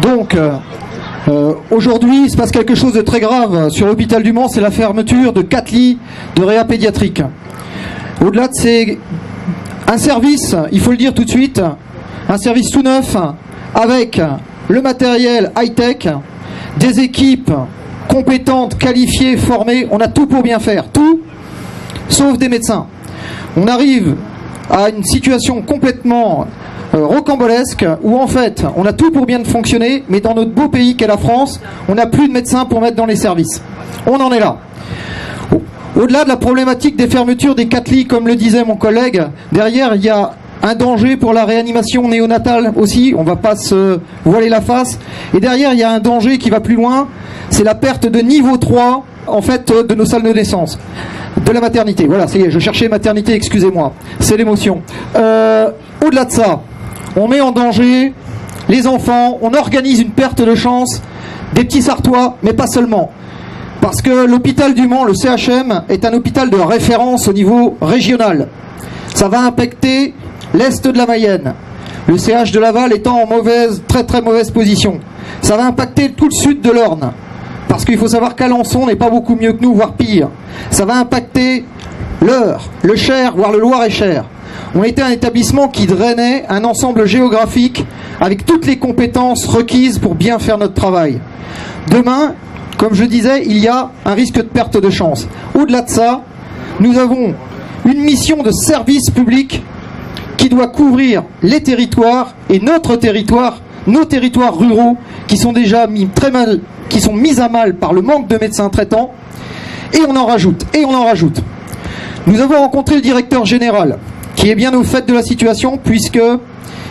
Donc, aujourd'hui, il se passe quelque chose de très grave sur l'hôpital du Mans, c'est la fermeture de 4 lits de réa pédiatrique. Au-delà de c'est un service, il faut le dire tout de suite, un service tout neuf, avec le matériel high-tech, des équipes compétentes, qualifiées, formées, on a tout pour bien faire, tout, sauf des médecins. On arrive à une situation complètement rocambolesque où en fait on a tout pour bien fonctionner, mais dans notre beau pays qu'est la France, on n'a plus de médecins pour mettre dans les services. On en est là. Au-delà de la problématique des fermetures des 4 lits, comme le disait mon collègue, derrière il y a un danger pour la réanimation néonatale aussi, on ne va pas se voiler la face. Et derrière il y a un danger qui va plus loin, c'est la perte de niveau 3 en fait de nos salles de naissance, de la maternité. Voilà, ça y est, je cherchais maternité, excusez-moi, c'est l'émotion. Au-delà de ça, on met en danger les enfants, on organise une perte de chance des petits Sartois, mais pas seulement. Parce que l'hôpital du Mans, le CHM, est un hôpital de référence au niveau régional. Ça va impacter l'est de la Mayenne. Le CH de Laval étant en très très mauvaise position. Ça va impacter tout le sud de l'Orne. Parce qu'il faut savoir qu'Alençon n'est pas beaucoup mieux que nous, voire pire. Ça va impacter l'Eure, le Cher, voire le Loir-et-Cher. On était un établissement qui drainait un ensemble géographique avec toutes les compétences requises pour bien faire notre travail. Demain, comme je disais, il y a un risque de perte de chance. Au-delà de ça, nous avons une mission de service public qui doit couvrir les territoires et notre territoire, nos territoires ruraux qui sont déjà mis à mal par le manque de médecins traitants. Et on en rajoute, et on en rajoute. Nous avons rencontré le directeur général qui est bien au fait de la situation puisque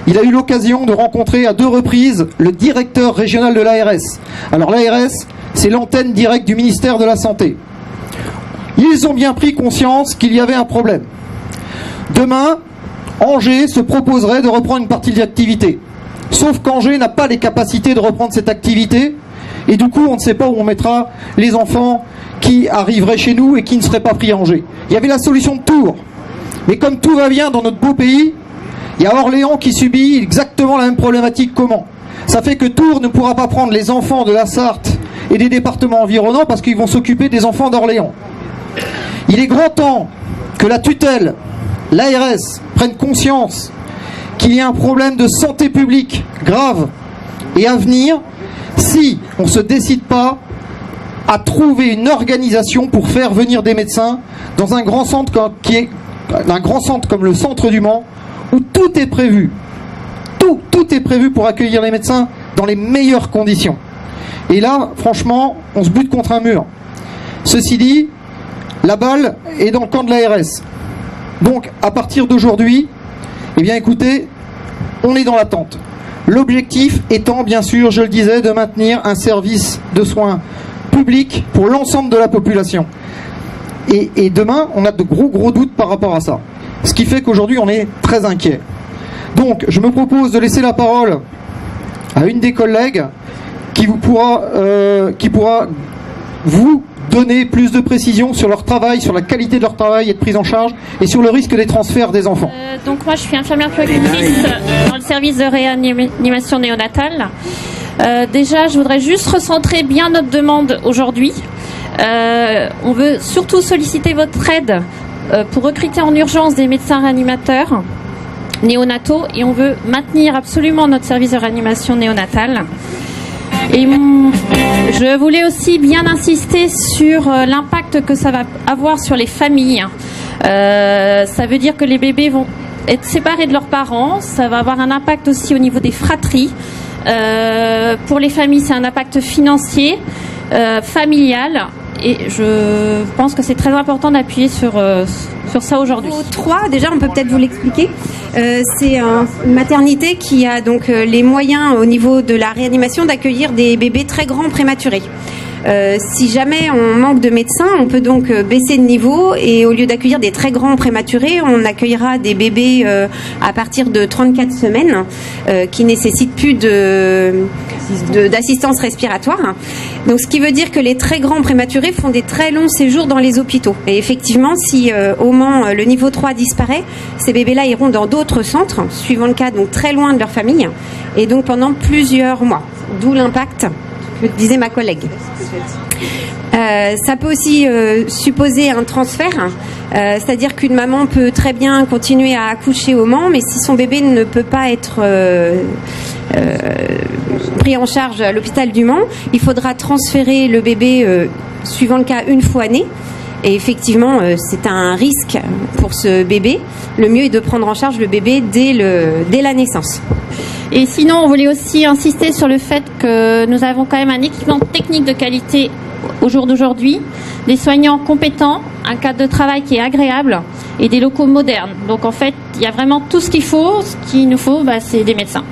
il a eu l'occasion de rencontrer à 2 reprises le directeur régional de l'ARS. Alors l'ARS, c'est l'antenne directe du ministère de la Santé. Ils ont bien pris conscience qu'il y avait un problème. Demain, Angers se proposerait de reprendre une partie de l'activité. Sauf qu'Angers n'a pas les capacités de reprendre cette activité. Et du coup, on ne sait pas où on mettra les enfants qui arriveraient chez nous et qui ne seraient pas pris à Angers. Il y avait la solution de Tours. Mais comme tout va bien dans notre beau pays, il y a Orléans qui subit exactement la même problématique qu'Mans. Ça fait que Tours ne pourra pas prendre les enfants de la Sarthe et des départements environnants parce qu'ils vont s'occuper des enfants d'Orléans. Il est grand temps que la tutelle, l'ARS, prenne conscience qu'il y a un problème de santé publique grave et à venir si on ne se décide pas à trouver une organisation pour faire venir des médecins dans un grand centre comme le centre du Mans où tout est prévu. Tout est prévu pour accueillir les médecins dans les meilleures conditions. Et là, franchement, on se bute contre un mur. Ceci dit, la balle est dans le camp de l'ARS. Donc, à partir d'aujourd'hui, eh bien écoutez, on est dans l'attente. L'objectif étant, bien sûr, je le disais, de maintenir un service de soins public pour l'ensemble de la population. Et demain, on a de gros doutes par rapport à ça. Ce qui fait qu'aujourd'hui, on est très inquiet. Donc, je me propose de laisser la parole à une des collègues qui pourra vous donner plus de précisions sur leur travail, sur la qualité de leur travail et de prise en charge, et sur le risque des transferts des enfants. Donc moi, je suis infirmière puéricultrice dans le service de réanimation néonatale. Déjà, je voudrais juste recentrer bien notre demande aujourd'hui. On veut surtout solliciter votre aide pour recruter en urgence des médecins réanimateurs néonataux et on veut maintenir absolument notre service de réanimation néonatale. Et je voulais aussi bien insister sur l'impact que ça va avoir sur les familles. Ça veut dire que les bébés vont être séparés de leurs parents. Ça va avoir un impact aussi au niveau des fratries. Pour les familles, c'est un impact financier, familial. Et je pense que c'est très important d'appuyer sur ça aujourd'hui. 3, déjà, on peut peut-être vous l'expliquer. C'est une maternité qui a donc les moyens au niveau de la réanimation d'accueillir des bébés très grands prématurés. Si jamais on manque de médecins, on peut donc baisser de niveau et au lieu d'accueillir des très grands prématurés, on accueillera des bébés à partir de 34 semaines qui nécessitent plus d'assistance respiratoire. Donc, ce qui veut dire que les très grands prématurés font des très longs séjours dans les hôpitaux. Et effectivement, si au Mans le niveau 3 disparaît, ces bébés-là iront dans d'autres centres, suivant le cas, donc très loin de leur famille, et donc pendant plusieurs mois. D'où l'impact que disait ma collègue. Ça peut aussi supposer un transfert, c'est-à-dire qu'une maman peut très bien continuer à accoucher au Mans, mais si son bébé ne peut pas être pris en charge à l'hôpital du Mans, il faudra transférer le bébé, suivant le cas, une fois né. Et effectivement, c'est un risque pour ce bébé. Le mieux est de prendre en charge le bébé dès la naissance. Et sinon, on voulait aussi insister sur le fait que nous avons quand même un équipement technique de qualité au jour d'aujourd'hui, des soignants compétents, un cadre de travail qui est agréable et des locaux modernes. Donc en fait, il y a vraiment tout ce qu'il faut. Ce qu'il nous faut, c'est des médecins.